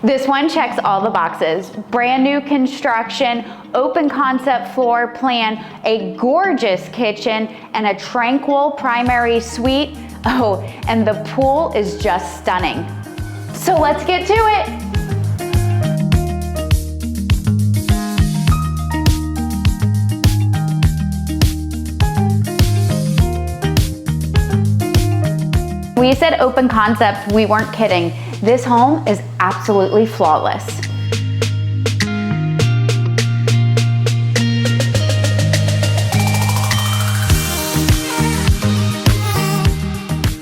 This one checks all the boxes. Brand new construction, open concept floor plan, a gorgeous kitchen, and a tranquil primary suite. Oh, and the pool is just stunning. So let's get to it. We said open concept, we weren't kidding. This home is absolutely flawless.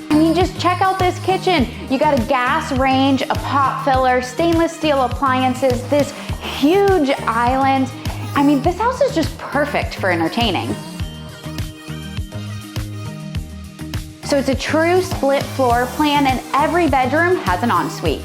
I mean, just check out this kitchen. You got a gas range, a pot filler, stainless steel appliances, this huge island. I mean, this house is just perfect for entertaining. So it's a true split floor plan and every bedroom has an ensuite.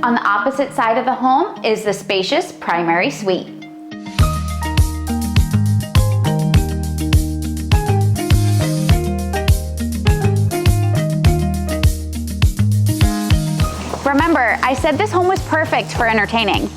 On the opposite side of the home is the spacious primary suite. Remember, I said this home was perfect for entertaining.